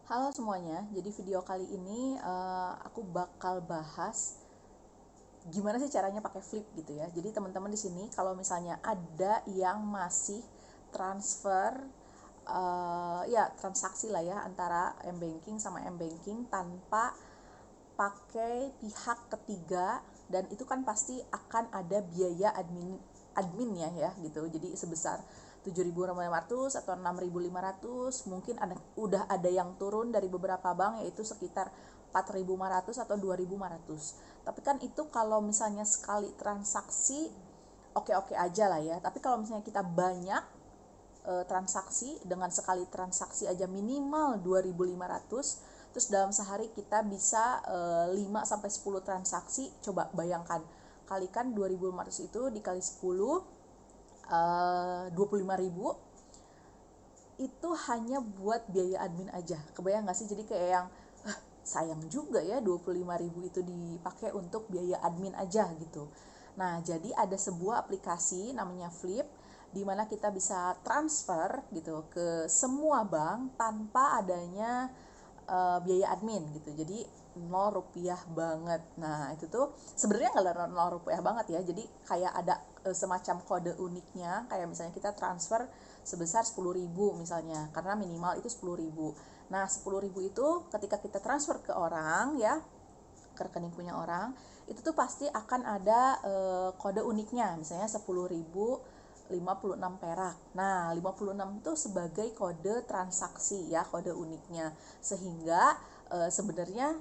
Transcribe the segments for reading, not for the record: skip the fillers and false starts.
Halo semuanya, jadi video kali ini aku bakal bahas gimana sih caranya pakai Flip gitu ya. Jadi teman-teman di sini kalau misalnya ada yang masih transfer ya transaksi lah ya antara m-banking sama m-banking tanpa pakai pihak ketiga, dan itu kan pasti akan ada biaya adminnya ya gitu. Jadi sebesar 7.500 atau 6.500, mungkin udah ada yang turun dari beberapa bank yaitu sekitar 4.500 atau 2.500. Tapi kan itu kalau misalnya sekali transaksi oke-oke aja lah ya. Tapi kalau misalnya kita banyak transaksi, dengan sekali transaksi aja minimal 2.500, terus dalam sehari kita bisa 5 sampai 10 transaksi. Coba bayangkan, kalikan 2.500 itu dikali 10, 25.000, itu hanya buat biaya admin aja. Kebayang gak sih? Jadi kayak yang sayang juga ya 25.000 itu dipakai untuk biaya admin aja gitu. Nah, jadi ada sebuah aplikasi namanya Flip, di mana kita bisa transfer gitu ke semua bank tanpa adanya biaya admin gitu. Jadi 0 rupiah banget. Nah, itu tuh sebenarnya nggak 0 rupiah banget ya. Jadi kayak ada semacam kode uniknya, kayak misalnya kita transfer sebesar 10.000 misalnya, karena minimal itu 10.000. Nah, 10.000 itu ketika kita transfer ke orang ya, ke rekening punya orang, itu tuh pasti akan ada kode uniknya, misalnya 10.000 56 perak. Nah, 56 itu sebagai kode transaksi ya, kode uniknya. Sehingga sebenarnya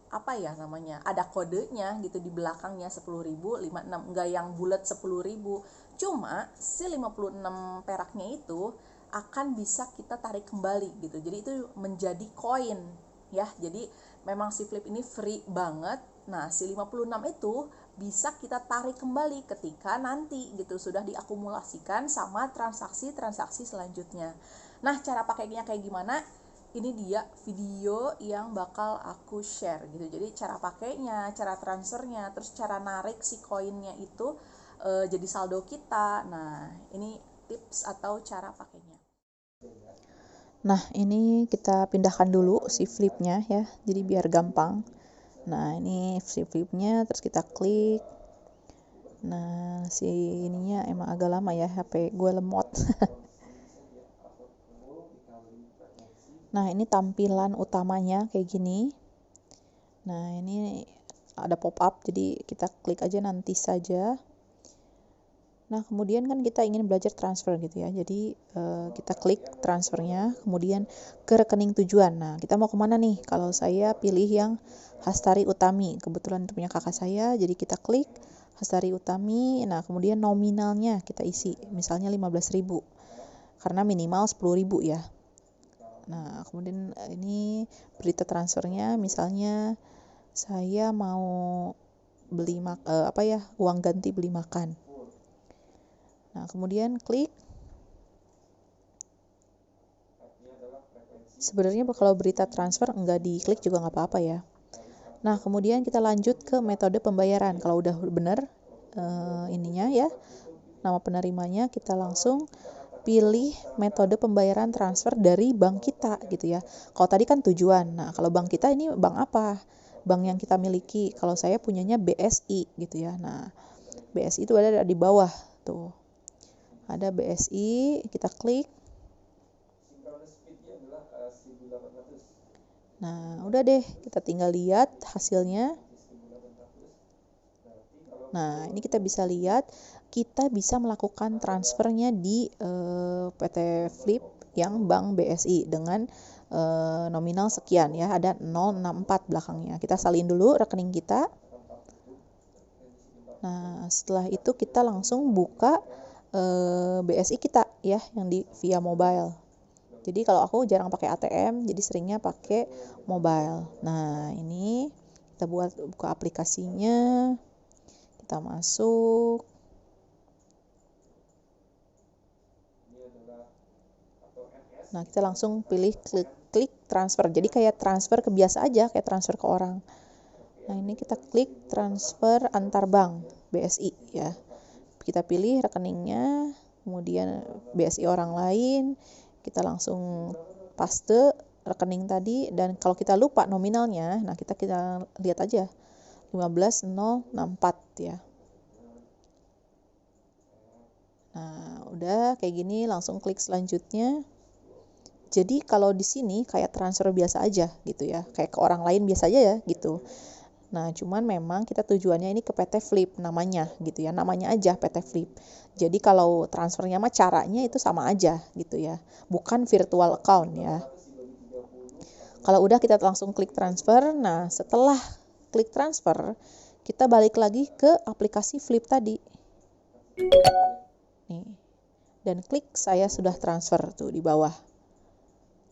apa ya namanya, ada kodenya gitu di belakangnya, 10.056, enggak yang bulat 10.000. Cuma si 56 peraknya itu akan bisa kita tarik kembali gitu. Jadi itu menjadi koin ya. Jadi memang si Flip ini free banget. Nah, si 56 itu bisa kita tarik kembali ketika nanti gitu sudah diakumulasikan sama transaksi-transaksi selanjutnya. Nah, cara pakainya kayak gimana? Ini dia video yang bakal aku share gitu. Jadi cara pakainya, cara transfernya, terus cara narik si koinnya itu jadi saldo kita. Nah, ini tips atau cara pakainya. Nah, ini kita pindahkan dulu si flipnya ya, jadi biar gampang. Nah, ini si flipnya, terus kita klik. Nah, si ininya emang agak lama ya, HP gue lemot. Nah, ini tampilan utamanya kayak gini. Nah, ini ada pop up, jadi kita klik aja nanti saja. Nah, kemudian kan kita ingin belajar transfer gitu ya. Jadi kita klik transfernya, kemudian ke rekening tujuan. Nah, kita mau kemana nih? Kalau saya pilih yang Hastari Utami. Kebetulan itu punya kakak saya, jadi kita klik Hastari Utami. Nah, kemudian nominalnya kita isi, misalnya 15.000. Karena minimal 10.000 ya. Nah, kemudian ini berita transfernya, misalnya saya mau beli uang ganti beli makan. Nah, kemudian klik. Sebenarnya kalau berita transfer enggak diklik juga nggak apa-apa ya. Nah, kemudian kita lanjut ke metode pembayaran. Kalau udah benar ininya ya, nama penerimanya, kita langsung pilih metode pembayaran transfer dari bank kita gitu ya. Kalau tadi kan tujuan. Nah, kalau bank kita ini bank apa? Bank yang kita miliki. Kalau saya punyanya BSI gitu ya. Nah, BSI itu ada di bawah tuh. Ada BSI, kita klik. Nah, udah deh, kita tinggal lihat hasilnya. Nah, ini kita bisa lihat, kita bisa melakukan transfernya di PT Flip yang Bank BSI dengan nominal sekian ya, ada 064 belakangnya. Kita salin dulu rekening kita. Nah, setelah itu kita langsung buka BSI kita ya, yang di via mobile. Jadi kalau aku jarang pakai ATM, jadi seringnya pakai mobile. Nah, ini kita buka aplikasinya, kita masuk. Nah, kita langsung pilih klik transfer. Jadi kayak transfer ke biasa aja, kayak transfer ke orang. Nah, ini kita klik transfer antar bank BSI ya. Kita pilih rekeningnya, kemudian BSI orang lain, kita langsung paste rekening tadi, dan kalau kita lupa nominalnya, nah kita lihat aja 15.064 ya. Nah, udah kayak gini, langsung klik selanjutnya. Jadi kalau di sini kayak transfer biasa aja gitu ya, kayak ke orang lain biasa aja ya gitu. Nah, cuman memang kita tujuannya ini ke PT Flip namanya gitu ya, namanya aja PT Flip. Jadi kalau transfernya mah caranya itu sama aja gitu ya, bukan virtual account ya. Kalau udah kita langsung klik transfer. Nah, setelah klik transfer, kita balik lagi ke aplikasi Flip tadi. Nih. Dan klik saya sudah transfer tuh di bawah.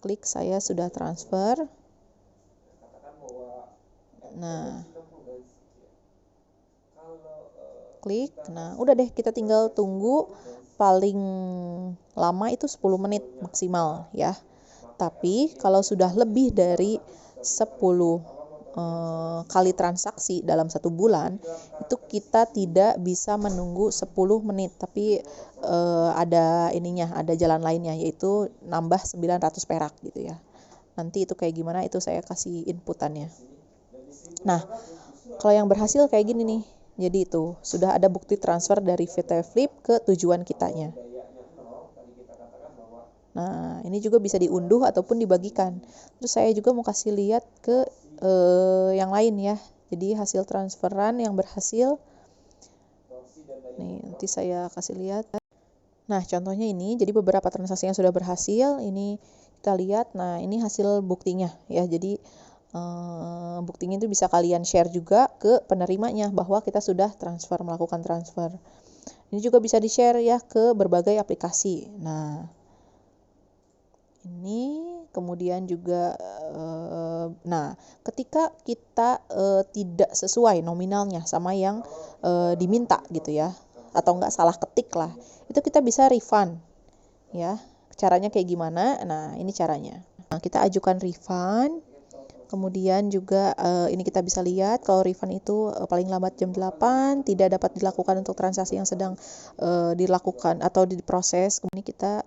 Klik saya sudah transfer. Nah, klik. Nah, udah deh, kita tinggal tunggu, paling lama itu 10 menit maksimal ya. Tapi kalau sudah lebih dari 10 kali transaksi dalam 1 bulan, itu kita tidak bisa menunggu 10 menit, tapi ada jalan lainnya, yaitu nambah 900 perak gitu ya. Nanti itu kayak gimana, itu saya kasih inputannya. Nah, kalau yang berhasil kayak gini nih, jadi itu sudah ada bukti transfer dari VT Flip ke tujuan kitanya. Nah, ini juga bisa diunduh ataupun dibagikan. Terus saya juga mau kasih lihat ke yang lain ya. Jadi hasil transferan yang berhasil. Nih, nanti saya kasih lihat. Nah, contohnya ini, jadi beberapa transaksi yang sudah berhasil, ini kita lihat. Nah, ini hasil buktinya ya. Jadi buktinya itu bisa kalian share juga ke penerimanya bahwa kita sudah melakukan transfer. Ini juga bisa di-share ya ke berbagai aplikasi. Nah, ini kemudian juga nah, ketika kita tidak sesuai nominalnya sama yang diminta gitu ya, atau enggak salah ketik lah, itu kita bisa refund ya. Caranya kayak gimana? Nah, ini caranya. Nah, kita ajukan refund. Kemudian juga ini kita bisa lihat kalau refund itu paling lambat jam 8, tidak dapat dilakukan untuk transaksi yang sedang dilakukan atau diproses. Kemudian kita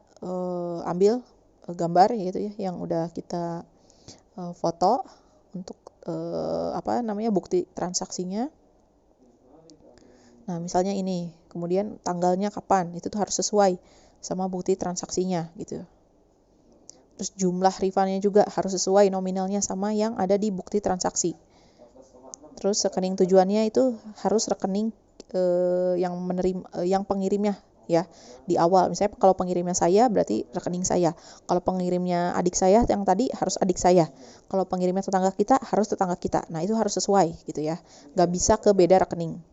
ambil gambar gitu ya yang udah kita foto untuk bukti transaksinya. Nah, misalnya ini, kemudian tanggalnya kapan, itu tuh harus sesuai sama bukti transaksinya gitu. Terus jumlah refundnya juga harus sesuai nominalnya sama yang ada di bukti transaksi. Terus rekening tujuannya itu harus rekening yang pengirimnya ya di awal. Misalnya kalau pengirimnya saya berarti rekening saya. Kalau pengirimnya adik saya yang tadi harus adik saya. Kalau pengirimnya tetangga kita harus tetangga kita. Nah, itu harus sesuai gitu ya. Nggak bisa ke beda rekening.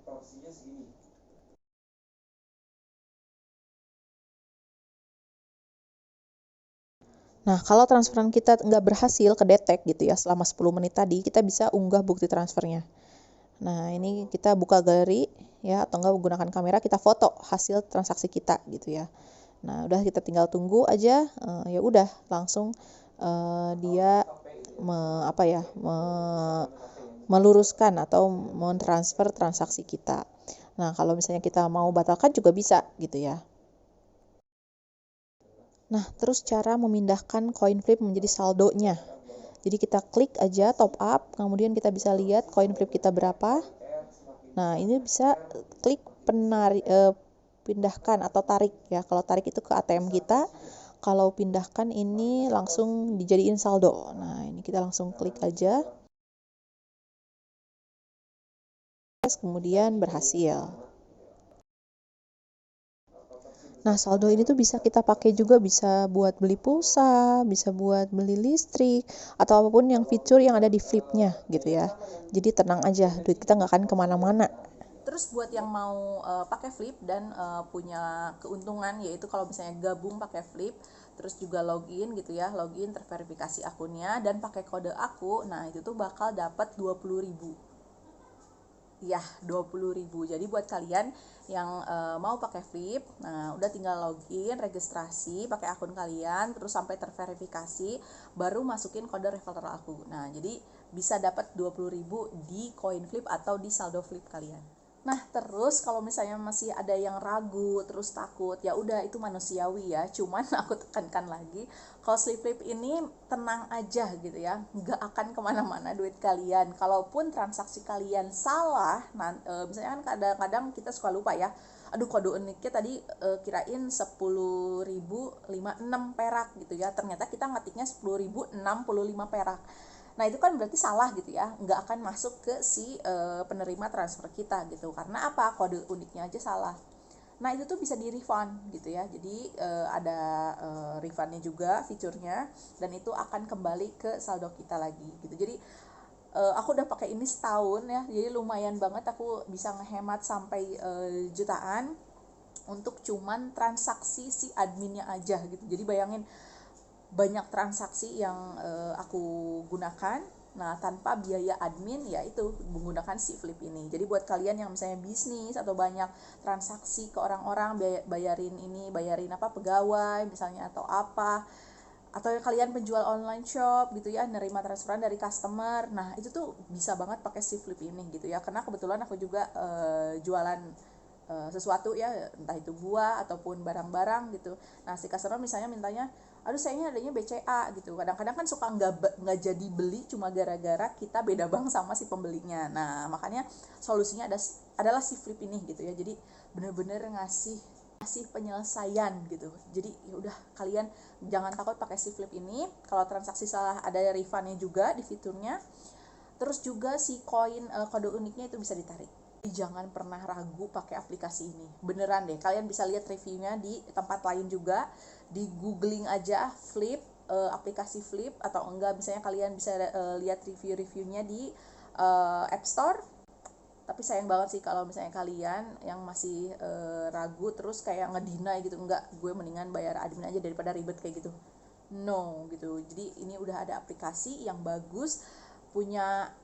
Nah, kalau transferan kita nggak berhasil kedetek gitu ya selama 10 menit tadi, kita bisa unggah bukti transfernya. Nah, ini kita buka galeri ya, atau nggak menggunakan kamera, kita foto hasil transaksi kita gitu ya. Nah, udah kita tinggal tunggu aja, ya udah langsung dia meluruskan atau mentransfer transaksi kita. Nah, kalau misalnya kita mau batalkan juga bisa gitu ya. Nah, terus cara memindahkan koin flip menjadi saldonya. Jadi kita klik aja top up, kemudian kita bisa lihat koin flip kita berapa. Nah, ini bisa klik pindahkan atau tarik ya. Kalau tarik itu ke ATM kita, kalau pindahkan ini langsung dijadiin saldo. Nah, ini kita langsung klik aja. Kemudian berhasil. Nah, saldo ini tuh bisa kita pakai juga, bisa buat beli pulsa, bisa buat beli listrik, atau apapun yang fitur yang ada di flipnya gitu ya. Jadi tenang aja, duit kita nggak akan kemana-mana. Terus buat yang mau pakai flip dan punya keuntungan, yaitu kalau misalnya gabung pakai flip, terus juga login gitu ya, login terverifikasi akunnya dan pakai kode aku, nah itu tuh bakal dapat 20.000. Ya, 20.000. Jadi buat kalian yang mau pakai flip, nah udah tinggal login, registrasi pakai akun kalian, terus sampai terverifikasi, baru masukin kode referral aku. Nah, jadi bisa dapat 20.000 di koin flip atau di saldo flip kalian. Nah, terus kalau misalnya masih ada yang ragu, terus takut, ya udah itu manusiawi ya. Cuman aku tekankan lagi, kalau slip flip ini tenang aja gitu ya, nggak akan kemana-mana duit kalian. Kalaupun transaksi kalian salah, misalnya kan kadang-kadang kita suka lupa ya, aduh kode uniknya tadi kirain 10.056 perak gitu ya, ternyata kita ngetiknya 10.065 perak. Nah itu kan berarti salah gitu ya, nggak akan masuk ke si penerima transfer kita gitu. Karena apa? Kode uniknya aja salah. Nah itu tuh bisa di refund gitu ya. Jadi ada refundnya juga fiturnya, dan itu akan kembali ke saldo kita lagi gitu. Jadi aku udah pakai ini setahun ya, jadi lumayan banget aku bisa ngehemat sampai jutaan untuk cuman transaksi si adminnya aja gitu. Jadi bayangin banyak transaksi yang aku gunakan, nah tanpa biaya admin, ya itu menggunakan si Flip ini. Jadi buat kalian yang misalnya bisnis atau banyak transaksi ke orang-orang, bayarin ini, bayarin apa pegawai misalnya atau apa, atau kalian penjual online shop gitu ya, nerima transferan dari customer, nah itu tuh bisa banget pakai si Flip ini gitu ya. Karena kebetulan aku juga jualan sesuatu ya, entah itu buah ataupun barang-barang gitu. Nah si customer misalnya mintanya, aduh sayangnya adanya BCA gitu. Kadang-kadang kan suka nggak jadi beli cuma gara-gara kita beda bank sama si pembelinya. Nah makanya solusinya adalah si Flip ini gitu ya. Jadi bener-bener ngasih penyelesaian gitu. Jadi ya udah, kalian jangan takut pakai si Flip ini. Kalau transaksi salah ada refundnya juga di fiturnya. Terus juga si koin kode uniknya itu bisa ditarik. Jangan pernah ragu pakai aplikasi ini, beneran deh. Kalian bisa lihat reviewnya di tempat lain juga, di googling aja Flip, aplikasi Flip, atau enggak misalnya kalian bisa lihat review-reviewnya di App Store. Tapi sayang banget sih kalau misalnya kalian yang masih ragu terus kayak ngedinai gitu, enggak, gue mendingan bayar admin aja daripada ribet kayak gitu. No gitu. Jadi ini udah ada aplikasi yang bagus, punya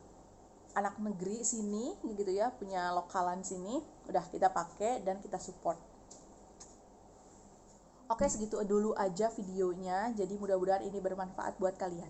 anak negeri sini gitu ya, punya lokalan sini, udah kita pakai dan kita support. Oke, segitu dulu aja videonya. Jadi mudah-mudahan ini bermanfaat buat kalian.